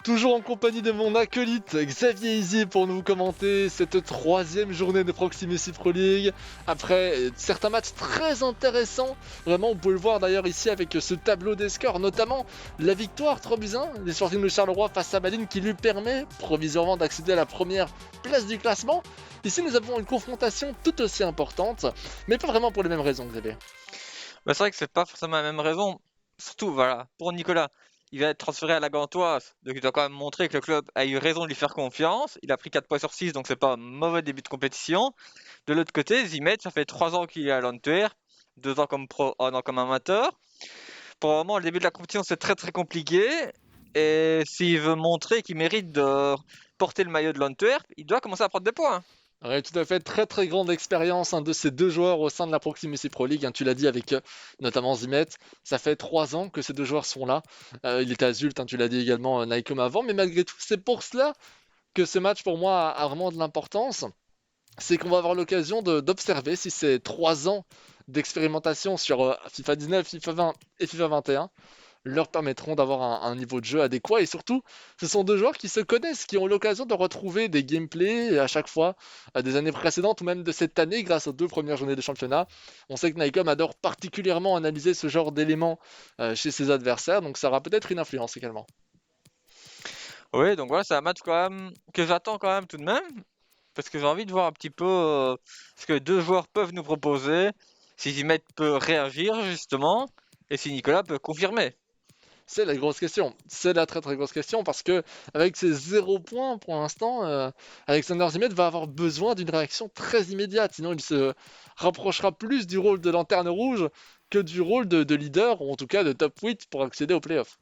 Toujours en compagnie de mon acolyte Xavier Easy pour nous commenter cette troisième journée de Proximus Pro League. Après certains matchs très intéressants, vraiment on peut le voir d'ailleurs ici avec ce tableau des scores, notamment la victoire 3-1 des Sporting de Charleroi face à Malines qui lui permet provisoirement d'accéder à la première place du classement. Ici nous avons une confrontation tout aussi importante, mais pas vraiment pour les mêmes raisons, Xavier. C'est vrai que c'est pas forcément la même raison. Surtout, voilà, pour Nicolas, il va être transféré à la Gantoise, donc il doit quand même montrer que le club a eu raison de lui faire confiance. Il a pris 4 points sur 6, donc c'est pas un mauvais début de compétition. De l'autre côté, Zimet, ça fait 3 ans qu'il est à l'Antwerp, 2 ans comme pro, 1 an comme amateur. Pour le moment, le début de la compétition, c'est très très compliqué. Et s'il veut montrer qu'il mérite de porter le maillot de l'Antwerp, il doit commencer à prendre des points. Ouais, tout à fait, très très grande expérience de ces deux joueurs au sein de la Proximus Pro League, tu l'as dit avec notamment Zimet, ça fait 3 ans que ces deux joueurs sont là, il était à Zult, tu l'as dit également Naikom avant, mais malgré tout c'est pour cela que ce match pour moi a vraiment de l'importance, c'est qu'on va avoir l'occasion d'observer si ces 3 ans d'expérimentation sur FIFA 19, FIFA 20 et FIFA 21 leur permettront d'avoir un niveau de jeu adéquat. Et surtout, ce sont deux joueurs qui se connaissent, qui ont l'occasion de retrouver des gameplays à chaque fois des années précédentes ou même de cette année grâce aux 2 premières journées de championnat. On sait que Nike adore particulièrement analyser ce genre d'éléments chez ses adversaires, donc ça aura peut-être une influence également. Oui, donc voilà, c'est un match quand même que j'attends quand même tout de même, parce que j'ai envie de voir un petit peu ce que deux joueurs peuvent nous proposer, si Zimet peut réagir justement, et si Nicolas peut confirmer. C'est la grosse question. C'est la très très grosse question parce que avec ses 0 points pour l'instant, Alexander Zimet va avoir besoin d'une réaction très immédiate. Sinon, il se rapprochera plus du rôle de lanterne rouge que du rôle de leader, ou en tout cas de top 8 pour accéder aux playoffs.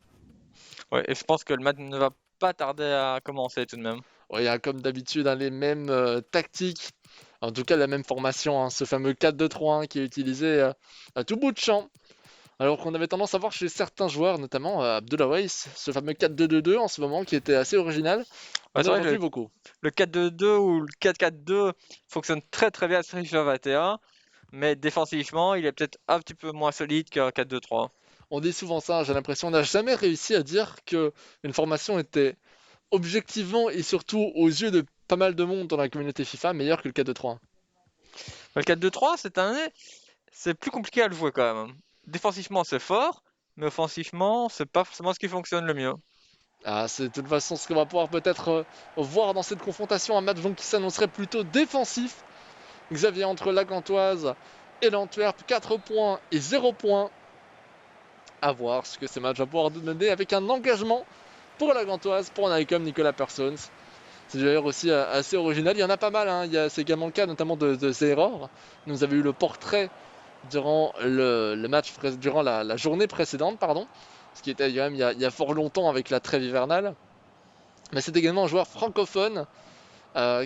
Ouais, et je pense que le match ne va pas tarder à commencer tout de même. Ouais, il y a comme d'habitude les mêmes tactiques, en tout cas la même formation, ce fameux 4-2-3-1 qui est utilisé à tout bout de champ. Alors qu'on avait tendance à voir chez certains joueurs, notamment Abdullah Weiss, ce fameux 4-2-2-2 en ce moment qui était assez original. On Ouais, ne c'est le vrai voit que plus beaucoup. le 4-2-2 ou le 4-4-2 fonctionne très très bien sur FIFA 21, mais défensivement, il est peut-être un petit peu moins solide qu'un 4-2-3. On dit souvent ça, j'ai l'impression, on n'a jamais réussi à dire que une formation était objectivement et surtout aux yeux de pas mal de monde dans la communauté FIFA meilleure que le 4-2-3-1. Le 4-2-3, cette année, c'est plus compliqué à le jouer quand même. Défensivement, c'est fort, mais offensivement, c'est pas forcément ce qui fonctionne le mieux. Ah, c'est de toute façon ce qu'on va pouvoir peut-être voir dans cette confrontation, un match donc qui s'annoncerait plutôt défensif. Xavier entre la Gantoise et l'Antwerp, 4 points et 0 points. À voir ce que ce match va pouvoir nous donner avec un engagement pour la Gantoise, pour un comme Nicolas Persons. C'est d'ailleurs aussi assez original. Il y en a pas mal, c'est également le cas notamment de Zeror. Nous avons eu le portrait durant le match, durant la journée précédente, pardon. Ce qui était quand même il y a fort longtemps avec la trêve hivernale. Mais c'est également un joueur francophone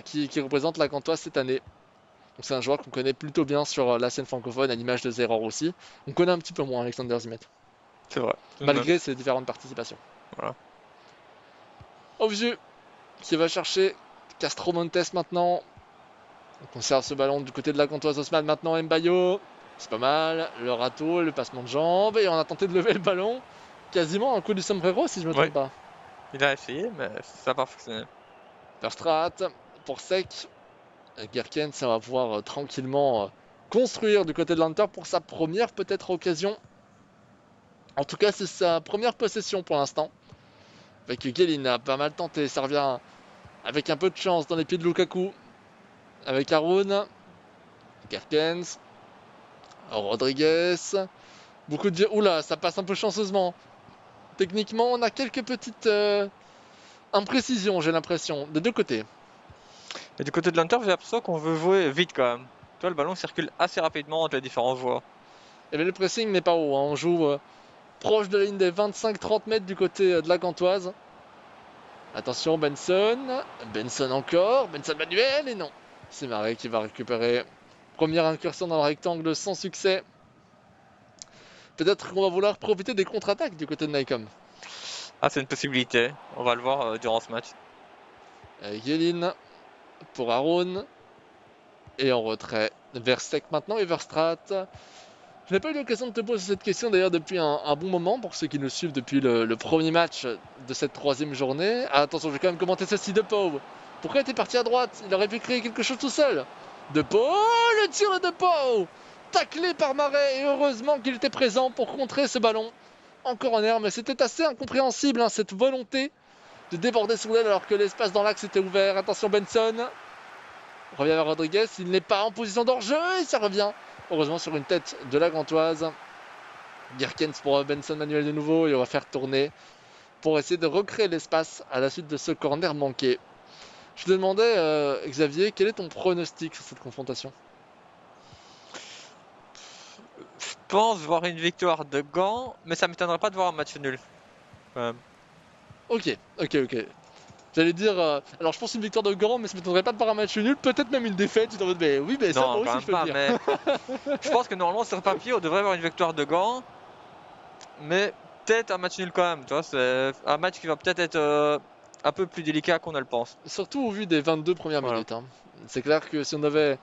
qui représente la Gantoise cette année. Donc c'est un joueur qu'on connaît plutôt bien sur la scène francophone, à l'image de Zeror aussi. On connaît un petit peu moins Alexander Zimet, C'est vrai, tout de même. malgré ses différentes participations. Voilà. Ovju qui va chercher Castro Montes maintenant. On conserve ce ballon du côté de la Gantoise Osman maintenant, Mbayo. C'est pas mal, le râteau, le passement de jambes, et on a tenté de lever le ballon. Quasiment un coup du sombrero si je me Oui, trompe pas. il a essayé, mais ça n'a pas fonctionné. Verstrat pour Sec. Gerken, ça va pouvoir tranquillement construire du côté de l'Hunter pour sa première peut-être occasion. En tout cas, c'est sa première possession pour l'instant. Avec Gelin a pas mal tenté, ça revient avec un peu de chance dans les pieds de Lukaku. Avec Haroun, Gerkens, Rodriguez. Beaucoup de... Oula, ça passe un peu chanceusement. Techniquement, on a quelques petites imprécisions, j'ai l'impression, des deux côtés. Et du côté de l'Inter, j'ai l'impression qu'on veut jouer vite quand même. Tu vois, le ballon circule assez rapidement entre les différents joueurs. Et bien, le pressing n'est pas haut, on joue proche de la ligne des 25-30 mètres du côté de la Gantoise. Attention, Benson. Benson encore. Benson manuel, et non. C'est Marais qui va récupérer. Première incursion dans le rectangle sans succès. Peut-être qu'on va vouloir profiter des contre-attaques du côté de Nycom. Ah, c'est une possibilité. On va le voir durant ce match. Yelin pour Aaron. Et en retrait. Versek maintenant et Verstrat. Je n'ai pas eu l'occasion de te poser cette question d'ailleurs depuis un bon moment pour ceux qui nous suivent depuis le premier match de cette 3e journée. Ah, attention, je vais quand même commenter ceci de Pau. Pourquoi était parti à droite? Il aurait pu créer quelque chose tout seul. De Pau, le tir de Pau, taclé par Marais et heureusement qu'il était présent pour contrer ce ballon. Encore en air, mais c'était assez incompréhensible cette volonté de déborder sur l'aile alors que l'espace dans l'axe était ouvert. Attention Benson. On revient vers Rodriguez, il n'est pas en position d'hors-jeu et ça revient. Heureusement sur une tête de la Gantoise. Gherkens pour Benson Manuel de nouveau et on va faire tourner pour essayer de recréer l'espace à la suite de ce corner manqué. Je te demandais, Xavier, quel est ton pronostic sur cette confrontation? Je pense voir une victoire de Gand, mais ça m'étonnerait pas de voir un match nul. Ok. J'allais dire, alors je pense une victoire de Gand, mais ça m'étonnerait pas de voir un match nul, peut-être même une défaite. J'étais en mode, mais oui, mais ça, moi Non, aussi, quand je même peux le pas, dire. mais je pense que normalement sur papier on devrait avoir une victoire de Gand, mais peut-être un match nul quand même, tu vois, c'est un match qui va peut-être être un peu plus délicat qu'on ne le pense. Surtout au vu des 22 premières Voilà. minutes. C'est clair que si on avait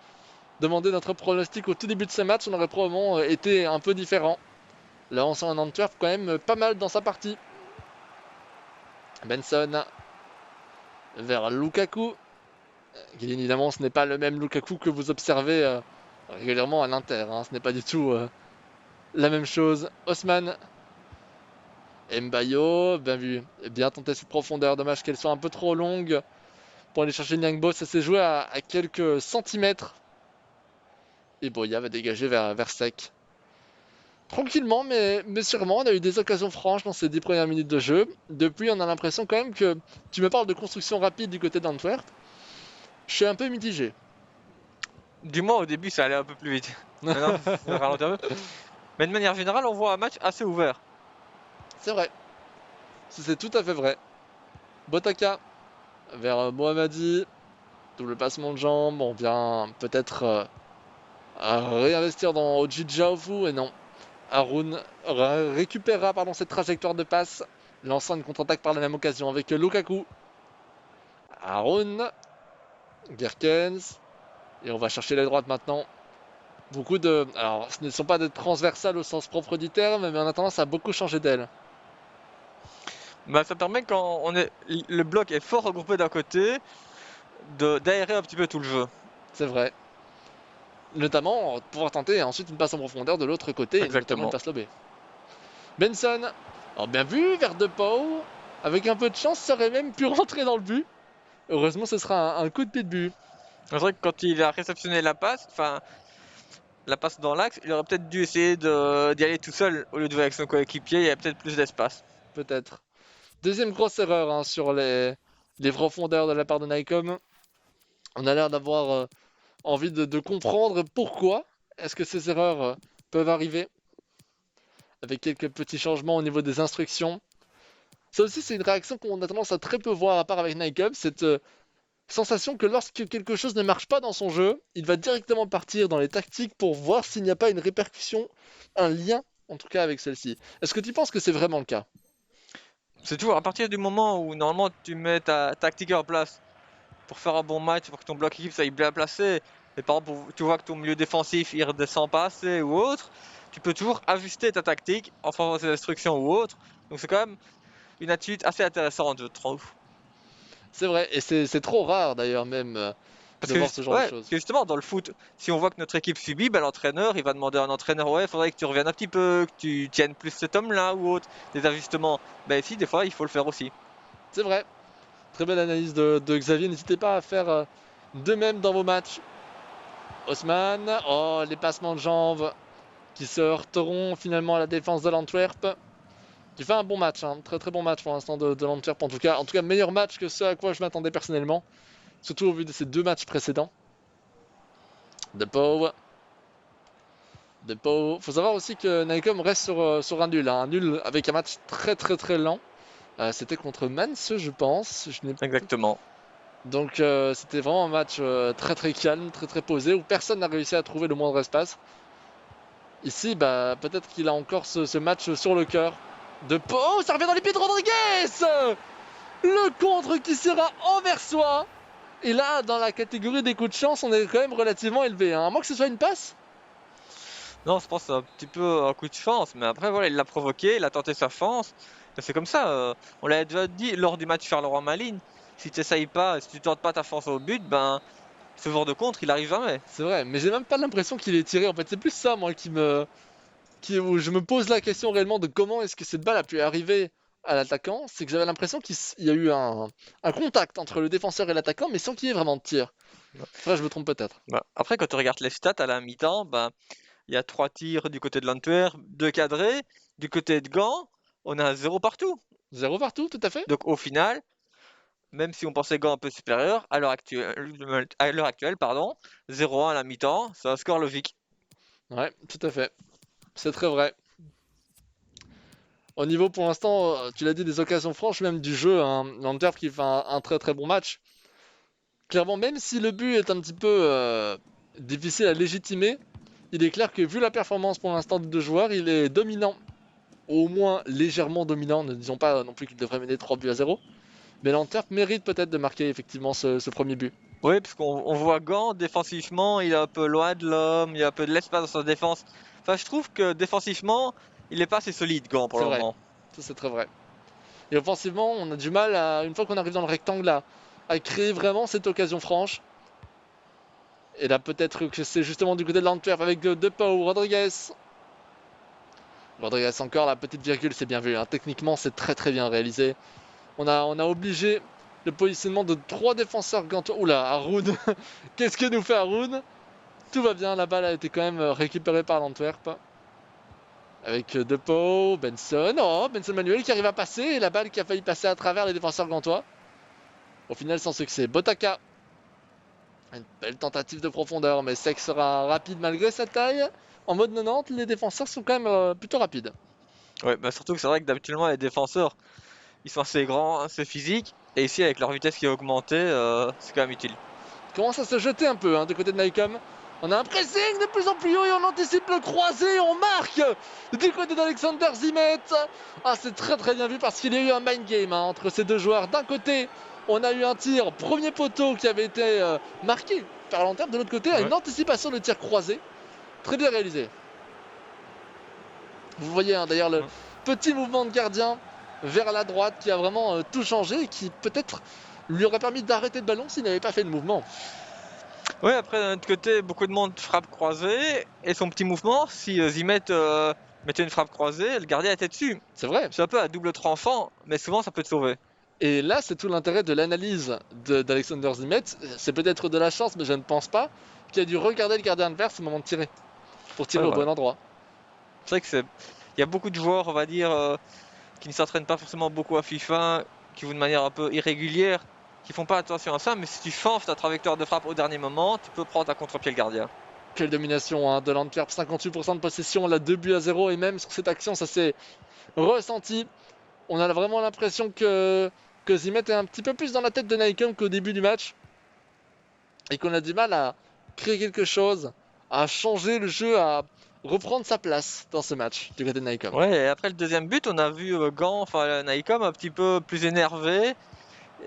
demandé notre pronostic au tout début de ce match, on aurait probablement été un peu différent. Là, on sent un Antwerp quand même pas mal dans sa partie. Benson vers Lukaku. Qui évidemment, ce n'est pas le même Lukaku que vous observez régulièrement à l'Inter. Ce n'est pas du tout la même chose. Osman. Mbayo, bien vu. Bien tenté cette profondeur. Dommage qu'elle soit un peu trop longue pour aller chercher Nyangbo. Ça s'est joué à quelques centimètres. Et Boya va dégager vers Sec. Tranquillement, mais sûrement, on a eu des occasions franches dans ces 10 premières minutes de jeu. Depuis, on a l'impression quand même que tu me parles de construction rapide du côté d'Antwerp. Je suis un peu mitigé. Du moins au début ça allait un peu plus vite. Maintenant, ça ralentit un peu. Mais de manière générale, on voit un match assez ouvert. C'est vrai. C'est tout à fait vrai. Botaka vers Mohamadi. Double passement de jambes. On vient peut-être réinvestir dans Oji Jaofu. Et non. Haroun récupérera cette trajectoire de passe. Lançant une contre-attaque par la même occasion avec Lukaku. Haroun. Gherkens. Et on va chercher la droite maintenant. Beaucoup de. Alors, ce ne sont pas des transversales au sens propre du terme, mais on a tendance à beaucoup changer d'aile. Bah, ça permet quand le bloc est fort regroupé d'un côté, d'aérer un petit peu tout le jeu. C'est vrai. Notamment pouvoir tenter ensuite une passe en profondeur de l'autre côté, et notamment une Exactement. passe lobée. Benson. Alors, bien vu vers De Pau. Avec un peu de chance, ça aurait même pu rentrer dans le but. Heureusement, ce sera un coup de pied de but. C'est vrai que quand il a réceptionné la passe, enfin la passe dans l'axe, il aurait peut-être dû essayer d'y aller tout seul au lieu de jouer avec son coéquipier, il y avait peut-être plus d'espace. Peut-être. Deuxième grosse erreur sur les profondeurs de la part de Nycom. On a l'air d'avoir envie de comprendre pourquoi est-ce que ces erreurs peuvent arriver. Avec quelques petits changements au niveau des instructions. Ça aussi, c'est une réaction qu'on a tendance à très peu voir, à part avec Nycom, cette sensation que lorsque quelque chose ne marche pas dans son jeu, il va directement partir dans les tactiques pour voir s'il n'y a pas une répercussion, un lien, en tout cas, avec celle-ci. Est-ce que tu penses que c'est vraiment le cas? C'est toujours à partir du moment où normalement tu mets ta tactique en place pour faire un bon match, pour que ton bloc équipe soit bien placé, et par exemple tu vois que ton milieu défensif il redescend pas assez ou autre, tu peux toujours ajuster ta tactique en faisant des instructions ou autre. Donc c'est quand même une attitude assez intéressante, je trouve. C'est vrai, et c'est trop rare d'ailleurs même Parce de que, voir ce genre de ouais, choses. que justement, dans le foot, si on voit que notre équipe subit, ben, l'entraîneur, il va demander à un entraîneur, ouais, il faudrait que tu reviennes un petit peu, que tu tiennes plus cet homme-là ou autre, des ajustements. Ben ici, des fois, il faut le faire aussi. C'est vrai, très belle analyse de Xavier, n'hésitez pas à faire de même dans vos matchs. Haussmann, oh les passements de jambes qui se heurteront finalement à la défense de l'Antwerp. Qui fait un bon match, très très bon match pour l'instant de l'Antwerp en tout cas meilleur match que ce à quoi je m'attendais personnellement, surtout au vu de ces deux matchs précédents. De Pau. Faut savoir aussi que Nycom reste sur un nul avec un match très très très lent. C'était contre Mans, je pense. Exactement. Donc c'était vraiment un match très très calme, très très posé, où personne n'a réussi à trouver le moindre espace. Ici, bah, peut-être qu'il a encore ce match sur le cœur. De Pau, ça revient dans les pieds de Rodriguez. Le contre qui sera envers soi. Et là, dans la catégorie des coups de chance, on est quand même relativement élevé. À moins que ce soit une passe. Non, je pense que c'est un petit peu un coup de chance, mais après, voilà, il l'a provoqué, il a tenté sa chance. Et c'est comme ça, on l'avait déjà dit lors du match Charleroi-Malines. Si tu n'essayes pas, si tu tentes pas ta chance au but, ben, ce genre de contre, il arrive jamais. C'est vrai, mais j'ai même pas l'impression qu'il est tiré. En fait, c'est plus ça, moi, où je me pose la question réellement de comment est-ce que cette balle a pu arriver à l'attaquant. C'est que j'avais l'impression qu'il y a eu un contact entre le défenseur et l'attaquant, mais sans qu'il y ait vraiment de tir. Après, je me trompe peut-être. Ben, après, quand tu regardes les stats à la mi-temps, ben, il y a 3 tirs du côté de l'Antwerp, 2 cadrés. Du côté de Gand, on a 0 partout. Zéro partout, tout à fait. Donc au final, même si on pensait Gand un peu supérieur, à l'heure actuelle, pardon, 0-1 à la mi-temps, c'est un score logique. Ouais, tout à fait. C'est très vrai. Au niveau, pour l'instant, tu l'as dit, des occasions franches, même du jeu, hein, l'Antwerp qui fait un très très bon match. Clairement, même si le but est un petit peu difficile à légitimer, il est clair que vu la performance pour l'instant des deux joueurs, il est dominant. Au moins légèrement dominant, ne disons pas non plus qu'il devrait mener 3 buts à 0. Mais l'Antwerp mérite peut-être de marquer effectivement ce premier but. Oui, parce qu'on voit Gand, défensivement, il est un peu loin de l'homme, il y a un peu de l'espace dans sa défense. Enfin, je trouve que défensivement, il n'est pas assez solide, Gand, pour C'est le vrai, moment. ça c'est très vrai. Et offensivement, on a du mal, une fois qu'on arrive dans le rectangle, à créer vraiment cette occasion franche. Et là, peut-être que c'est justement du côté de l'Antwerp avec Depau, Rodriguez. Rodriguez encore, la petite virgule, c'est bien vu, hein. Techniquement, c'est très très bien réalisé. On a obligé le positionnement de 3 défenseurs gantois. Oula, Haroun. Qu'est-ce que nous fait Haroun? Tout va bien, la balle a été quand même récupérée par l'Antwerp. Avec Depau, Benson. Oh, Benson Manuel qui arrive à passer. Et la balle qui a failli passer à travers les défenseurs gantois. Au final, sans succès. Botaka. Une belle tentative de profondeur, mais Sek sera rapide malgré sa taille. En mode 90, les défenseurs sont quand même plutôt rapides. Ouais, bah surtout que c'est vrai que d'habitude, les défenseurs, ils sont assez grands, assez physiques, et ici, avec leur vitesse qui a augmenté, c'est quand même utile. Commence à se jeter un peu du côté de Nycom. On a un pressing de plus en plus haut et on anticipe le croisé et on marque du côté d'Alexander Zimet. Ah, c'est très très bien vu parce qu'il y a eu un mind game entre ces deux joueurs. D'un côté, on a eu un tir premier poteau qui avait été marqué par l'Antwerp. De l'autre côté, Ouais. une anticipation de tir croisé. Très bien réalisé. Vous voyez d'ailleurs le Mm. petit mouvement de gardien vers la droite qui a vraiment tout changé et qui peut-être lui aurait permis d'arrêter le ballon s'il n'avait pas fait de mouvement. Ouais, après, d'un autre côté, beaucoup de monde frappe croisée, et son petit mouvement, si Zimet mettait une frappe croisée, le gardien était dessus. C'est vrai. C'est un peu à double tranchant, mais souvent ça peut te sauver. Et là, c'est tout l'intérêt de l'analyse d'Alexander Zimet. C'est peut-être de la chance, mais je ne pense pas, qu'il a dû regarder le gardien adverse au moment de tirer, pour tirer Ouais, au voilà. bon endroit. C'est vrai que il y a beaucoup de joueurs, on va dire, qui ne s'entraînent pas forcément beaucoup à FIFA, qui jouent de manière un peu irrégulière, qui font pas attention à ça, mais si tu changes ta trajectoire de frappe au dernier moment, tu peux prendre à contre-pied le gardien. Quelle domination de l'Antwerp, 58% de possession, là 2 buts à 0, et même sur cette action, ça s'est ressenti. On a vraiment l'impression que Zimet est un petit peu plus dans la tête de Nycom qu'au début du match, et qu'on a du mal à créer quelque chose, à changer le jeu, à reprendre sa place dans ce match du côté de Nycom. Ouais, et après le deuxième but, on a vu Gant, enfin Naïcom, un petit peu plus énervé,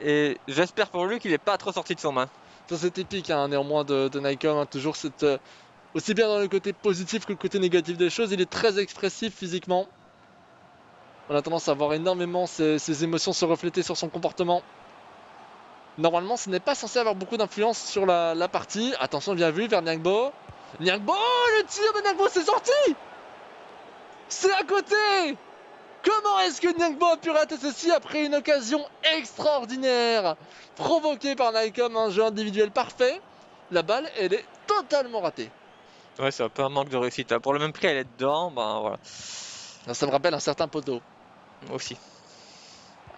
et j'espère pour lui qu'il n'est pas trop sorti de son main. Ça c'est typique néanmoins de Nycom, toujours aussi bien dans le côté positif que le côté négatif des choses, il est très expressif physiquement. On a tendance à voir énormément ses émotions se refléter sur son comportement. Normalement, ce n'est pas censé avoir beaucoup d'influence sur la partie. Attention, bien vu vers Niangbo. Niangbo, le tir de Niangbo, c'est sorti. C'est à côté. Comment est-ce que Niangbo a pu rater ceci après une occasion extraordinaire provoquée par Nycom, un jeu individuel parfait? La balle, elle est totalement ratée. Ouais, c'est un peu un manque de réussite. Pour le même prix, elle est dedans, ben voilà, Ça me rappelle un certain poteau. aussi.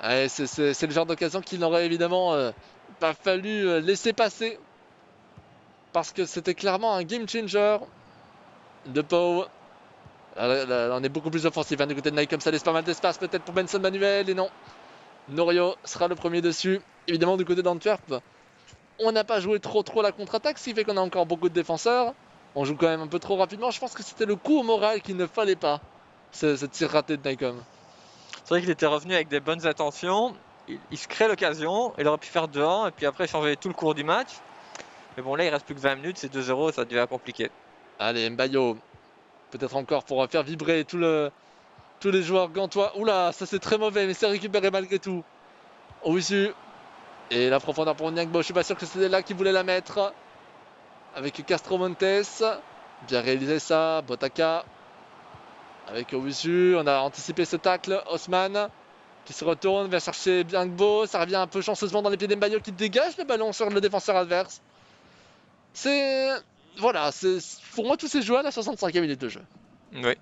Ouais, c'est le genre d'occasion qu'il n'aurait évidemment pas fallu laisser passer. Parce que c'était clairement un game changer de Pau. Là, on est beaucoup plus offensif du côté de Nike, comme ça laisse pas mal d'espace peut-être pour Benson Manuel. Et non, Norio sera le premier dessus. Évidemment, du côté d'Antwerp, on n'a pas joué trop la contre-attaque, ce qui fait qu'on a encore beaucoup de défenseurs. On joue quand même un peu trop rapidement. Je pense que c'était le coup au moral qu'il ne fallait pas. Ce tir raté de Nycom. C'est vrai qu'il était revenu avec des bonnes intentions, il se crée l'occasion, il aurait pu faire 2-1 et puis après changer tout le cours du match. Mais bon, là, il reste plus que 20 minutes, c'est 2-0, ça devient compliqué. Allez, Mbayo. Peut-être encore pour faire vibrer tous les joueurs gantois. Oula, ça c'est très mauvais, mais c'est récupéré malgré tout. Owusu. Et la profondeur pour Nyangbo, je suis pas sûr que c'était là qu'il voulait la mettre. Avec Castro Montes. Bien réalisé ça. Botaka. Avec Owusu, on a anticipé ce tacle. Osman qui se retourne, va chercher Nyangbo. Ça revient un peu chanceusement dans les pieds d'Mbayo qui dégage le ballon sur le défenseur adverse. C'est... Voilà, c'est pour moi tous ces joueurs à la 65e minute de jeu. Oui.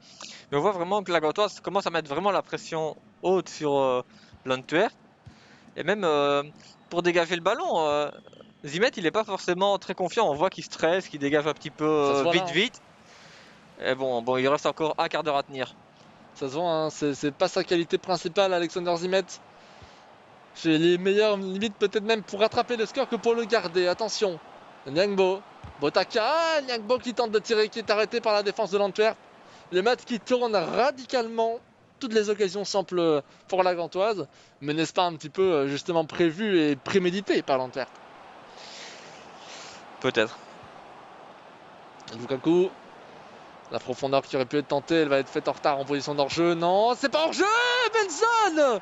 Mais on voit vraiment que la Gantoise commence à mettre vraiment la pression haute sur l'Antwerp. Et même pour dégager le ballon, Zimet il est pas forcément très confiant. On voit qu'il stresse, qu'il dégage un petit peu Ça se voit là, hein. vite. Et bon, il reste encore un quart d'heure à tenir. Ça se voit, hein, c'est pas sa qualité principale, Alexander Zimet. J'ai les meilleures limites peut-être même pour rattraper le score que pour le garder. Attention, Nyangbo, Botaka, Nyangbo qui tente de tirer, qui est arrêté par la défense de l'Antwerp. Le match qui tourne radicalement, toutes les occasions semblent pour la Gantoise, mais n'est-ce pas un petit peu justement prévu et prémédité par l'Antwerp? Peut-être. Lukaku, la profondeur qui aurait pu être tentée, elle va être faite en retard en position d'hors-jeu. Non, c'est pas hors-jeu, Benson!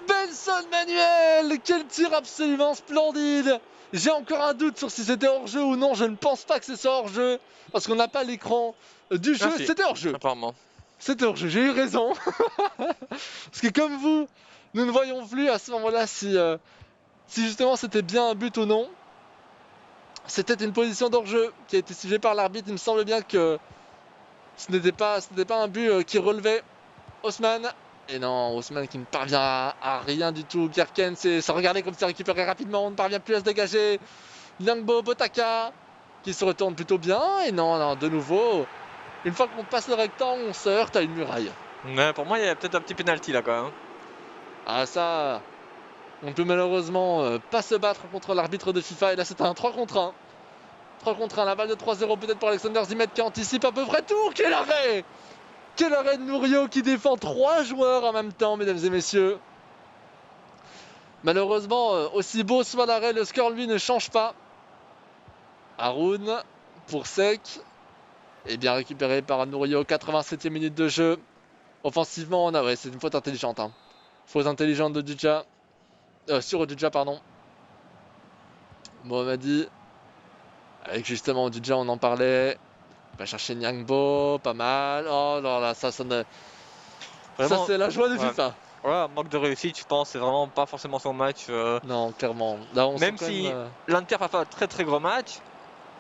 Benson Manuel, quel tir absolument splendide. J'ai encore un doute sur si c'était hors-jeu ou non, je ne pense pas que c'est hors-jeu, parce qu'on n'a pas l'écran du jeu, Si, c'était hors-jeu. apparemment. C'était hors-jeu, j'ai eu raison. Parce que comme vous, nous ne voyons plus à ce moment-là si justement c'était bien un but ou non. C'était une position d'hors-jeu qui a été sifflée par l'arbitre, il me semble bien que ce n'était pas un but qui relevait Osman. Et non, Osman qui ne parvient à rien du tout. Gerken, c'est se regarder comme c'est récupéré rapidement. On ne parvient plus à se dégager. Nyangbo, Botaka qui se retourne plutôt bien. Et non, de nouveau, une fois qu'on passe le rectangle, on se heurte à une muraille. Mais pour moi, il y a peut-être un petit penalty là quand même. Ah ça, on ne peut malheureusement pas se battre contre l'arbitre de FIFA. Et là, c'est un 3 contre 1. 3 contre 1, la balle de 3-0 peut-être pour Alexander Zimet qui anticipe à peu près tout. Quel arrêt! Quel arrêt de Murillo qui défend 3 joueurs en même temps, mesdames et messieurs. Malheureusement, aussi beau soit l'arrêt, le score lui ne change pas. Haroun pour Sec. Et bien récupéré par Murillo, 87e minute de jeu. Offensivement, on a... Ouais, c'est une faute intelligente. Hein. Faute intelligente de Dudja. Sur Dudja, pardon. Mohamadi. Avec justement Dudja, on en parlait. On va chercher Nyangbo, pas mal. Oh là là, ça ne... Vraiment, ça c'est la joie de ouais. FIFA. Voilà, manque de réussite, je pense, c'est vraiment pas forcément son match. Non, clairement. Là, on Même sent quand si même, l'Inter a fait un très très gros match,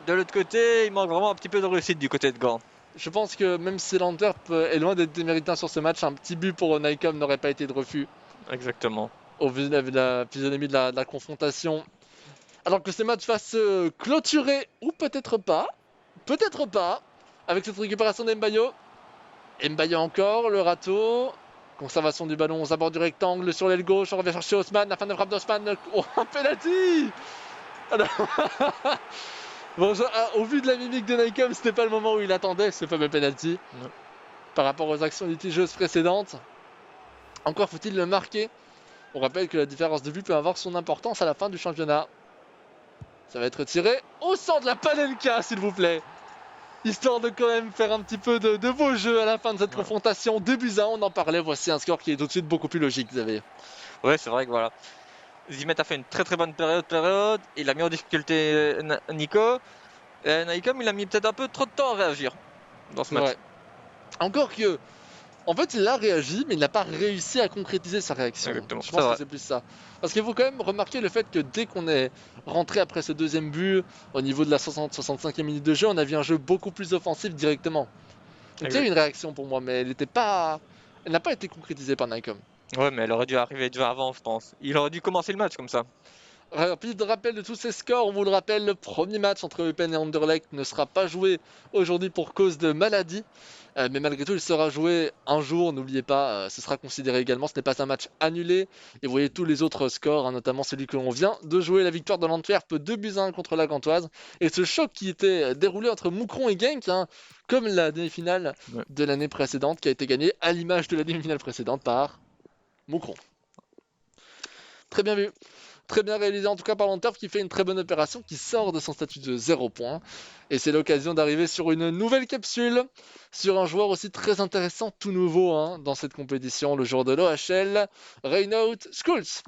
de l'autre côté, il manque vraiment un petit peu de réussite du côté de Gand. je pense que même si l'Antwerp est loin d'être déméritant sur ce match, un petit but pour Nykom n'aurait pas été de refus. Exactement. Au vu de la physionomie de la confrontation. Alors que ce match va se clôturer, ou peut-être pas, avec cette récupération d'Embayo. Embayo encore, le râteau. Conservation du ballon aux abords du rectangle sur l'aile gauche. On revient chercher Osman. La fin de frappe d'Osman. Oh, un penalty. Alors... Bon, au vu de la mimique de Nykom, c'était pas le moment où il attendait ce fameux penalty. Non. Par rapport aux actions litigieuses précédentes. Encore faut-il le marquer. On rappelle que la différence de vue peut avoir son importance à la fin du championnat. Ça va être tiré au centre de la Panenka, s'il vous plaît. Histoire de quand même faire un petit peu de beau jeu à la fin de cette confrontation. 2-1, on en parlait. Voici un score qui est tout de suite beaucoup plus logique, Xavier. Ouais, c'est vrai que voilà. Zimet a fait une très très bonne période. Il a mis en difficulté Nico. Et Nykom, il a mis peut-être un peu trop de temps à réagir dans ce match. Ouais. Encore que, en fait, il a réagi, mais il n'a pas réussi à concrétiser sa réaction. Exactement, Je c'est pense que vrai. c'est plus ça. Parce qu'il faut quand même remarquer le fait que dès qu'on est rentré après ce deuxième but, au niveau de la 60-65e minute de jeu, on a vu un jeu beaucoup plus offensif directement. Donc il y a eu une réaction pour moi, mais elle n'a pas été concrétisée par Nykom. Ouais, mais elle aurait dû arriver déjà avant, je pense. Il aurait dû commencer le match comme ça. Rapide rappel de tous ces scores, on vous le rappelle, le premier match entre Eupen et Anderlecht ne sera pas joué aujourd'hui pour cause de maladie. Mais malgré tout, il sera joué un jour, n'oubliez pas, ce sera considéré également, ce n'est pas un match annulé. Et vous voyez tous les autres scores, hein, notamment celui que l'on vient de jouer, la victoire de l'Antwerp 2-1 contre la Gantoise. Et ce choc qui était déroulé entre Moucron et Genk, hein, comme la demi-finale de l'année précédente, qui a été gagnée à l'image de la demi-finale précédente par Moucron. Très bien vu. Très bien réalisé en tout cas par Lanturf qui fait une très bonne opération, qui sort de son statut de 0 points. Et c'est l'occasion d'arriver sur une nouvelle capsule, sur un joueur aussi très intéressant, tout nouveau dans cette compétition, le joueur de l'OHL, Reinout Schulz.